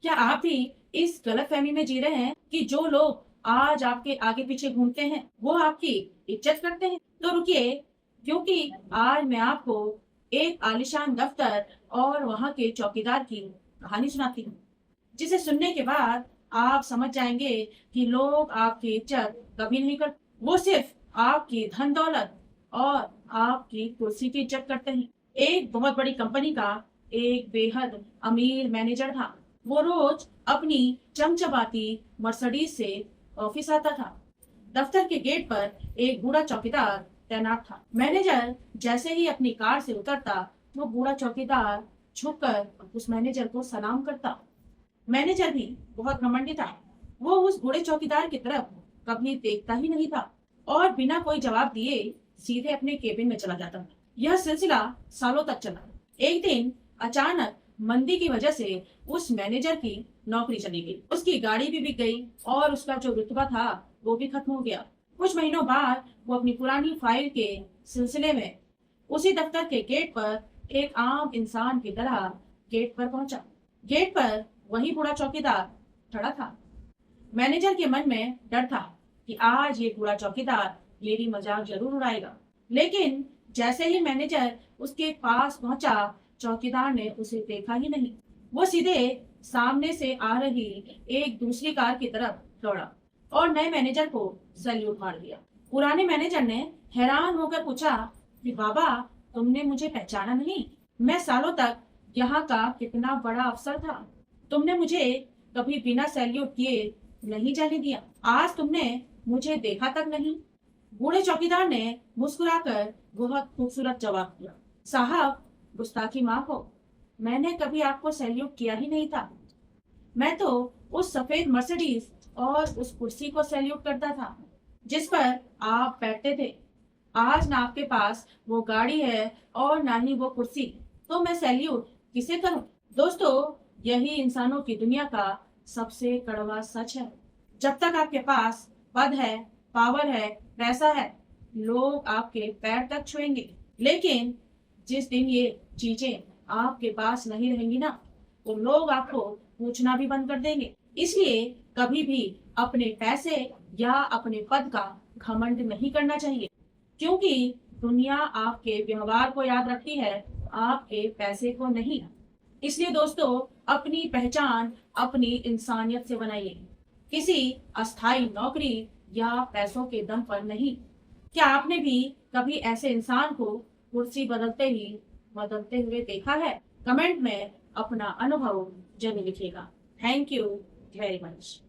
क्या आप भी इस गलतफहमी में जी रहे हैं कि जो लोग आज आपके आगे पीछे घूमते हैं वो आपकी इज्जत करते हैं? तो रुकिए, क्योंकि आज मैं आपको एक आलीशान दफ्तर और वहां के चौकीदार की कहानी सुनाती हूँ, जिसे सुनने के बाद आप समझ जाएंगे कि लोग आपकी इज्जत कभी नहीं करते। वो सिर्फ आपकी धन दौलत और आपकी कुर्सी की इज्जत करते हैं। एक बहुत बड़ी कंपनी का एक बेहद अमीर मैनेजर था। वो रोज अपनी चमचमाती मर्सिडीज से ऑफिस आता था। दफ्तर के गेट पर एक बूढ़ा चौकीदार तैनात था। मैनेजर जैसे ही अपनी कार से उतरता, वो बूढ़ा चौकीदार झुककर उस मैनेजर को सलाम करता। मैनेजर भी बहुत घमंडी था। वो उस बूढ़े चौकीदार की तरफ कभी देखता ही नहीं था और बिना कोई जवाब दिए सीधे अपने केबिन में चला जाता था। यह सिलसिला सालों तक चला। एक दिन अचानक मंदी की वजह से उस मैनेजर की नौकरी चली गई। उसकी गाड़ी भी बिक गई और उसका जो रुतबा था वो भी खत्म हो गया। कुछ महीनों बाद वो अपनी पुरानी फाइल के सिलसिले में उसी दफ्तर के गेट पर एक आम इंसान की तरह गेट पर पहुंचा। गेट पर वही बूढ़ा चौकीदार खड़ा था। मैनेजर के मन में डर था कि आज ये बूढ़ा चौकीदार मेरी मजाक जरूर उड़ाएगा। लेकिन जैसे ही मैनेजर उसके पास पहुंचा, चौकीदार ने उसे देखा ही नहीं। वो सीधे सामने से आ रही एक दूसरी कार की तरफ दौड़ा और नए मैनेजर को सैल्यूट मार दिया। पुराने मैनेजर ने हैरान होकर पूछा कि बाबा, तुमने मुझे पहचाना नहीं? मैं सालों तक यहाँ का कितना बड़ा अफसर था। तुमने मुझे कभी बिना सैल्यूट किए नहीं जाने दिया। आज तुमने मुझे देखा तक नहीं। बूढ़े चौकीदार ने मुस्कुराकर बहुत खूबसूरत जवाब दिया, साहब, गुस्ताखी माफ हो। मैंने कभी आपको सैल्यूट किया ही नहीं था। मैं तो उस सफेद मर्सिडीज और उस कुर्सी को सैल्यूट करता था जिस पर आप बैठते थे। आज ना आपके पास वो गाड़ी है और ना ही वो कुर्सी, तो मैं सैल्यूट किसे करूं? दोस्तों, यही इंसानों की दुनिया का सबसे कड़वा सच है। जब तक आपके पास पद है, पावर है, पैसा है, लोग आपके पैर तक छुएंगे। लेकिन जिस दिन ये चीजें आपके पास नहीं रहेंगी ना, तो लोग आपको पूछना भी बंद कर देंगे। इसलिए कभी भी अपने पैसे या अपने पद का घमंड नहीं करना चाहिए, क्योंकि दुनिया आपके व्यवहार को याद रखती है, आपके पैसे को नहीं। इसलिए दोस्तों, अपनी पहचान अपनी इंसानियत से बनाइए, किसी अस्थाई नौकरी या पैसों के दम पर नहीं। क्या आपने भी कभी ऐसे इंसान को कुर्सी बदलते हुए देखा है? कमेंट में अपना अनुभव जरूर लिखिएगा। Thank you very much.